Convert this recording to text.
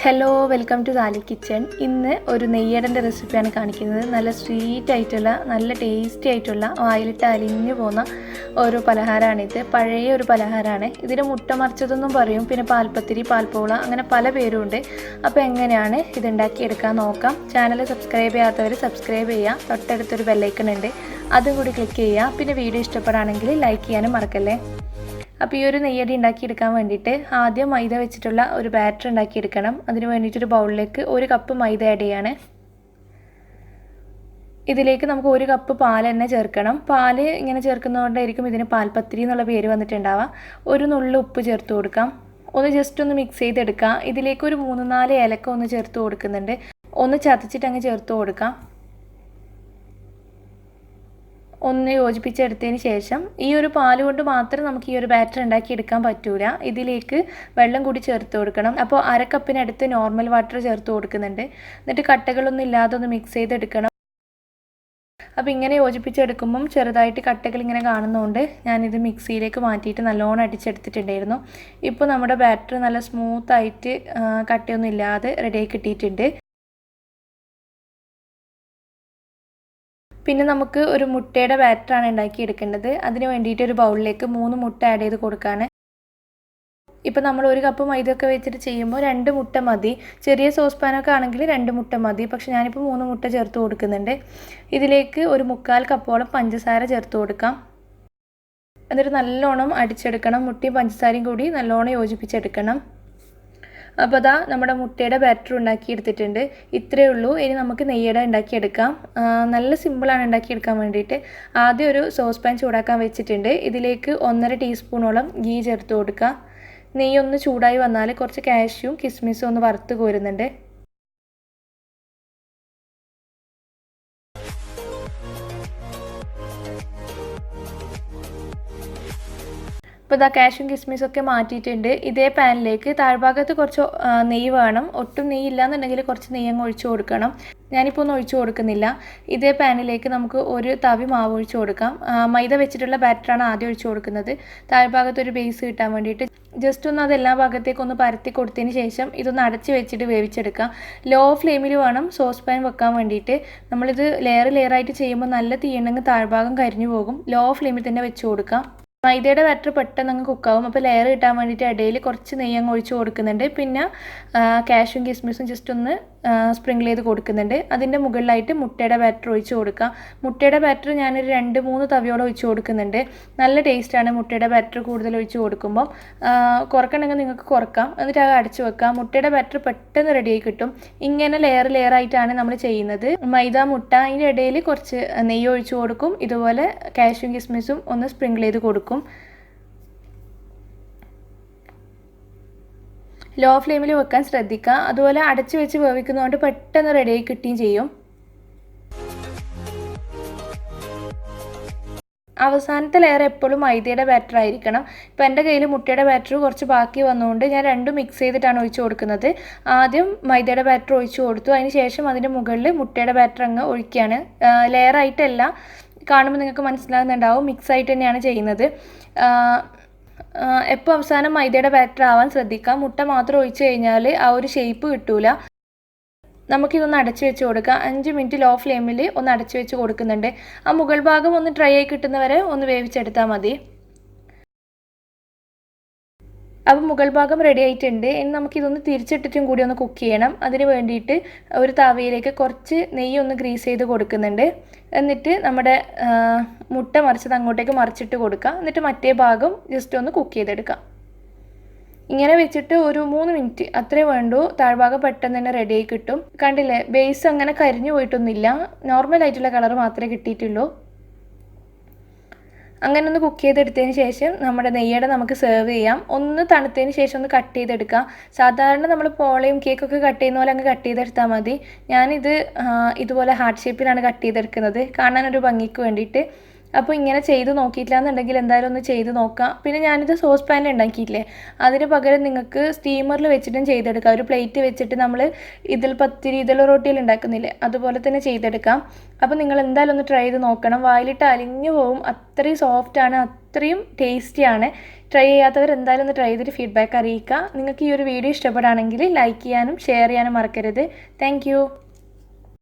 Hello, welcome to Sali kitchen. ഇന്ന് ഒരു നെയ്യടൻ്റെ റെസിപ്പിയാണ് കാണിക്കുന്നത്. നല്ല സ്വീറ്റ് ആയിട്ടുള്ള, നല്ല ടേസ്റ്റി ആയിട്ടുള്ള, വായിലിട്ട് അലിഞ്ഞു പോകുന്ന ഒരു പലഹാരമാണിത്. പഴയ ഒരു പലഹാരമാണ്. ഇതിന് മുട്ട മറിച്ചതെന്നും പറയും, പിന്നെ പാൽപ്പത്തിരി, പാൽപ്പോള, അങ്ങനെ പല പേരുമുണ്ട്. അപ്പോൾ എങ്ങനെയാണ് ഇതുണ്ടാക്കിയെടുക്കാൻ നോക്കാം. ചാനൽ സബ്സ്ക്രൈബ് ചെയ്യാത്തവർ സബ്സ്ക്രൈബ് ചെയ്യുക. തൊട്ടടുത്തൊരു ബെല്ലൈക്കൺ ഉണ്ട്, അതും കൂടി ക്ലിക്ക് ചെയ്യുക. പിന്നെ വീഡിയോ ഇഷ്ടപ്പെടുകയാണെങ്കിൽ ലൈക്ക് ചെയ്യാനും മറക്കല്ലേ. അപ്പോൾ ഈ ഒരു നെയ്യടി ഉണ്ടാക്കിയെടുക്കാൻ വേണ്ടിയിട്ട് ആദ്യം മൈദ വെച്ചിട്ടുള്ള ഒരു ബാറ്റർ ഉണ്ടാക്കിയെടുക്കണം. അതിന് വേണ്ടിയിട്ടൊരു ബൗളിലേക്ക് 1 കപ്പ് മൈദ ആഡ് ചെയ്യാണ്. ഇതിലേക്ക് നമുക്ക് 1 കപ്പ് പാൽ തന്നെ ചേർക്കണം. പാല് ഇങ്ങനെ ചേർക്കുന്നതുകൊണ്ടായിരിക്കും ഇതിന് പാൽപ്പത്തിരി എന്നുള്ള പേര് വന്നിട്ടുണ്ടാവുക. ഒരു നുള്ളു ഉപ്പ് ചേർത്ത് കൊടുക്കാം. ഒന്ന് ജസ്റ്റ് ഒന്ന് മിക്സ് ചെയ്തെടുക്കാം. ഇതിലേക്ക് ഒരു 3-4 ഏലക്ക ഒന്ന് ചേർത്ത് കൊടുക്കുന്നുണ്ട്. ഒന്ന് ചതച്ചിട്ട് അങ്ങ് ചേർത്ത് കൊടുക്കാം. ഒന്ന് യോജിപ്പിച്ചെടുത്തതിന് ശേഷം ഈ ഒരു പാൽ കൊണ്ട് മാത്രം നമുക്ക് ഈ ഒരു ബാറ്റർ ഉണ്ടാക്കിയെടുക്കാൻ പറ്റൂല. ഇതിലേക്ക് വെള്ളം കൂടി ചേർത്ത് കൊടുക്കണം. അപ്പോൾ 1/2 കപ്പിനടുത്ത് നോർമൽ വാട്ടർ ചേർത്ത് കൊടുക്കുന്നുണ്ട്. എന്നിട്ട് കട്ടകളൊന്നും ഇല്ലാതെ ഒന്ന് മിക്സ് ചെയ്തെടുക്കണം. അപ്പോൾ ഇങ്ങനെ യോജിപ്പിച്ചെടുക്കുമ്പം ചെറുതായിട്ട് കട്ടകൾ ഇങ്ങനെ കാണുന്നതുകൊണ്ട് ഞാനിത് മിക്സിയിലേക്ക് മാറ്റിയിട്ട് നല്ലോണം അടിച്ചെടുത്തിട്ടുണ്ടായിരുന്നു. ഇപ്പോൾ നമ്മുടെ ബാറ്റർ നല്ല സ്മൂത്തായിട്ട് കട്ടയൊന്നും ഇല്ലാതെ റെഡിയായി കിട്ടിയിട്ടുണ്ട്. പിന്നെ നമുക്ക് ഒരു മുട്ടയുടെ ബാറ്ററാണ് ഉണ്ടാക്കിയെടുക്കേണ്ടത്. അതിന് വേണ്ടിയിട്ട് ഒരു ബൗളിലേക്ക് 3 മുട്ട ആഡ് ചെയ്ത് കൊടുക്കുകയാണ്. ഇപ്പോൾ നമ്മൾ 1 കപ്പ് മൈദയൊക്കെ വെച്ചിട്ട് ചെയ്യുമ്പോൾ 2 മുട്ട മതി. ചെറിയ സോസ് പാനൊക്കെ ആണെങ്കിൽ 2 മുട്ട മതി. പക്ഷെ ഞാനിപ്പോൾ 3 മുട്ട ചേർത്ത് കൊടുക്കുന്നുണ്ട്. ഇതിലേക്ക് ഒരു 3/4 കപ്പോളം പഞ്ചസാര ചേർത്ത് കൊടുക്കാം. എന്നിട്ട് നല്ലോണം അടിച്ചെടുക്കണം. മുട്ടയും പഞ്ചസാരയും കൂടി നല്ലോണം യോജിപ്പിച്ചെടുക്കണം. അപ്പോൾ അതാ നമ്മുടെ മുട്ടയുടെ ബാറ്റർ ഉണ്ടാക്കിയെടുത്തിട്ടുണ്ട്. ഇത്രയേ ഉള്ളൂ. ഇനി നമുക്ക് നെയ്യട ഉണ്ടാക്കിയെടുക്കാം. നല്ല സിമ്പിളാണ് ഉണ്ടാക്കിയെടുക്കാൻ വേണ്ടിയിട്ട്. ആദ്യം ഒരു സോസ് പാൻ ചൂടാക്കാൻ വെച്ചിട്ടുണ്ട്. ഇതിലേക്ക് 1.5 ടീസ്പൂണോളം ഗീ ചേർത്ത് കൊടുക്കുക. നെയ്യ് ഒന്ന് ചൂടായി വന്നാൽ കുറച്ച് കാഷ്യൂം കിസ്മിസും ഒന്ന് വറുത്ത് കോരുന്നുണ്ട്. ഇപ്പോൾ ഇതാ കാഷ്യും കിസ്മിസൊക്കെ മാറ്റിയിട്ടുണ്ട്. ഇതേ പാനിലേക്ക് താഴ്ഭാഗത്ത് കുറച്ച് നെയ്യ് വേണം. ഒട്ടും നെയ്യ് ഇല്ലാന്നുണ്ടെങ്കിൽ കുറച്ച് നെയ്യ് അങ്ങ് ഒഴിച്ചു കൊടുക്കണം. ഞാനിപ്പോൾ ഒന്നും ഒഴിച്ചു കൊടുക്കുന്നില്ല. ഇതേ പാനിലേക്ക് നമുക്ക് ഒരു തവി മാവ് ഒഴിച്ചു കൊടുക്കാം. മൈദ വെച്ചിട്ടുള്ള ബാറ്ററാണ് ആദ്യം ഒഴിച്ചു കൊടുക്കുന്നത്. താഴ്ഭാഗത്ത് ഒരു ബേസ് കിട്ടാൻ വേണ്ടിയിട്ട് ജസ്റ്റ് ഒന്ന് അത് എല്ലാ ഭാഗത്തേക്കൊന്ന് പരത്തി കൊടുത്തതിന് ശേഷം ഇതൊന്ന് അടച്ച് വെച്ചിട്ട് വേവിച്ചെടുക്കാം. ലോ ഫ്ലെയിമിൽ വേണം സോസ് പാൻ വെക്കാൻ വേണ്ടിയിട്ട്. നമ്മളിത് ലെയറായിട്ട് ചെയ്യുമ്പോൾ നല്ല തീയുണ്ടെങ്കിൽ താഴ്ഭാഗം കരിഞ്ഞു പോകും. ലോ ഫ്ലെയിമിൽ തന്നെ വെച്ച് കൊടുക്കാം. മൈദയുടെ ബാറ്റർ പെട്ടെന്ന് അങ്ങ് കുക്കാവും. അപ്പോൾ ലെയർ കിട്ടാൻ വേണ്ടിയിട്ട് ഇടയിൽ കുറച്ച് നെയ്യ് അങ്ങ് ഒഴിച്ച് കൊടുക്കുന്നുണ്ട്. പിന്നെ കാഷ്യും കിസ്മിസും ജസ്റ്റ് ഒന്ന് സ്പ്രിങ്കിൾ ചെയ്ത് കൊടുക്കുന്നുണ്ട്. അതിൻ്റെ മുകളിലായിട്ട് മുട്ടയുടെ ബാറ്റർ ഒഴിച്ച് കൊടുക്കുക. മുട്ടയുടെ ബാറ്റർ ഞാനൊരു 2-3 തവിയോളം ഒഴിച്ച് കൊടുക്കുന്നുണ്ട്. നല്ല ടേസ്റ്റാണ് മുട്ടയുടെ ബാറ്റർ കൂടുതൽ ഒഴിച്ച് കൊടുക്കുമ്പോൾ. കുറക്കണമെങ്കിൽ നിങ്ങൾക്ക് കുറക്കാം. എന്നിട്ട് അത് അടച്ച് വെക്കാം. മുട്ടയുടെ ബാറ്റർ പെട്ടെന്ന് റെഡിയായി കിട്ടും. ഇങ്ങനെ ലെയർ ആയിട്ടാണ് നമ്മൾ ചെയ്യുന്നത്. മൈദ, മുട്ട, അതിൻ്റെ ഇടയിൽ കുറച്ച് നെയ്യ് ഒഴിച്ച് കൊടുക്കും. ഇതുപോലെ കാഷ്യും കിസ്മിസും ഒന്ന് സ്പ്രിങ്കിൾ ചെയ്ത് കൊടുക്കും. ലോ ഫ്ലെയിമിൽ വെക്കാൻ ശ്രദ്ധിക്കുക. അതുപോലെ അടച്ചു വെച്ച് വേവിക്കുന്നതുകൊണ്ട് പെട്ടെന്ന് റെഡിയായി കിട്ടുകയും ചെയ്യും. അവസാനത്തെ ലെയർ എപ്പോഴും മൈദയുടെ ബാറ്റർ ആയിരിക്കണം. ഇപ്പോൾ എൻ്റെ കയ്യിൽ മുട്ടയുടെ ബാറ്റർ കുറച്ച് ബാക്കി വന്നുകൊണ്ട് ഞാൻ രണ്ടും മിക്സ് ചെയ്തിട്ടാണ് ഒഴിച്ച് കൊടുക്കുന്നത്. ആദ്യം മൈദയുടെ ബാറ്റർ ഒഴിച്ച് കൊടുത്തു. അതിന് ശേഷം അതിൻ്റെ മുകളിൽ മുട്ടയുടെ ബാറ്റർ അങ്ങ് ഒഴിക്കുകയാണ്. ലെയറായിട്ടല്ല, കാണുമ്പോൾ നിങ്ങൾക്ക് മനസ്സിലാകുന്നുണ്ടാവും, മിക്സ് ആയിട്ട് തന്നെയാണ് ചെയ്യുന്നത്. എപ്പോൾ അവസാനം മൈദയുടെ ബാറ്റർ ആവാൻ ശ്രദ്ധിക്കാം. മുട്ട മാത്രം ഒഴിച്ച് കഴിഞ്ഞാൽ ആ ഒരു ഷേപ്പ് കിട്ടൂല. നമുക്കിതൊന്ന് അടച്ചു വെച്ച് കൊടുക്കാം. 5 മിനിറ്റ് ലോ ഫ്ലെയിമിൽ ഒന്ന് അടച്ചു വെച്ച് കൊടുക്കുന്നുണ്ട്. ആ മുകൾ ഭാഗം ഒന്ന് ഡ്രൈ ആയി കിട്ടുന്നവരെ ഒന്ന് വേവിച്ചെടുത്താൽ മതി. അപ്പോൾ മുകൾ ഭാഗം റെഡി ആയിട്ടുണ്ട്. ഇനി നമുക്കിതൊന്ന് തിരിച്ചിട്ടിട്ടും കൂടി ഒന്ന് കുക്ക് ചെയ്യണം. അതിന് വേണ്ടിയിട്ട് ഒരു തവയിലേക്ക് കുറച്ച് നെയ്യ് ഒന്ന് ഗ്രീസ് ചെയ്ത് കൊടുക്കുന്നുണ്ട്. എന്നിട്ട് നമ്മുടെ മുട്ട മറിച്ചത് അങ്ങോട്ടേക്ക് മറിച്ചിട്ട് കൊടുക്കുക. എന്നിട്ട് മറ്റേ ഭാഗം ജസ്റ്റ് ഒന്ന് കുക്ക് ചെയ്തെടുക്കാം. ഇങ്ങനെ വെച്ചിട്ട് ഒരു 3 മിനിറ്റ് അത്രേ വേണ്ടൂ. താഴ്ഭാഗം പെട്ടെന്ന് തന്നെ റെഡിയായി കിട്ടും. കണ്ടില്ലേ, ബേസ് അങ്ങനെ കരിഞ്ഞു പോയിട്ടൊന്നുമില്ല. നോർമലായിട്ടുള്ള കളർ മാത്രമേ കിട്ടിയിട്ടുള്ളൂ. അങ്ങനെ ഒന്ന് കുക്ക് ചെയ്തെടുത്തതിന് ശേഷം നമ്മുടെ നെയ്യട നമുക്ക് സെർവ് ചെയ്യാം. ഒന്ന് തണുത്തതിന് ശേഷം ഒന്ന് കട്ട് ചെയ്തെടുക്കാം. സാധാരണ നമ്മൾ പോളയും കേക്കൊക്കെ കട്ട് ചെയ്യുന്ന പോലെ അങ്ങ് കട്ട് ചെയ്തെടുത്താൽ മതി. ഞാനിത് ഇതുപോലെ ഹാർട്ട് ഷേപ്പിലാണ് കട്ട് ചെയ്തെടുക്കുന്നത്, കാണാനൊരു ഭംഗിക്ക് വേണ്ടിയിട്ട്. അപ്പോൾ ഇങ്ങനെ ചെയ്ത് നോക്കിയിട്ടില്ല എന്നുണ്ടെങ്കിൽ എന്തായാലും ഒന്ന് ചെയ്ത് നോക്കാം. പിന്നെ ഞാനിത് സോസ് പാൻ ഉണ്ടാക്കിയിട്ടില്ലേ, അതിന് പകരം നിങ്ങൾക്ക് സ്റ്റീമറിൽ വെച്ചിട്ടും ചെയ്തെടുക്കാം. ഒരു പ്ലേറ്റ് വെച്ചിട്ട് നമ്മൾ ഇതിൽ പത്തിരി ഇതിൽ റൊട്ടിയിൽ ഉണ്ടാക്കുന്നില്ലേ, അതുപോലെ തന്നെ ചെയ്തെടുക്കാം. അപ്പോൾ നിങ്ങൾ എന്തായാലും ഒന്ന് ട്രൈ ചെയ്ത് നോക്കണം. വായിലിട്ട് അലിഞ്ഞു പോവും, അത്രയും സോഫ്റ്റാണ്, അത്രയും ടേസ്റ്റിയാണ്. ട്രൈ ചെയ്യാത്തവർ എന്തായാലും ഒന്ന് ട്രൈ ചെയ്തിട്ട് ഫീഡ്ബാക്ക് അറിയിക്കുക. നിങ്ങൾക്ക് ഈ ഒരു വീഡിയോ ഇഷ്ടപ്പെടുകയാണെങ്കിൽ ലൈക്ക് ചെയ്യാനും ഷെയർ ചെയ്യാനും മറക്കരുത്. താങ്ക്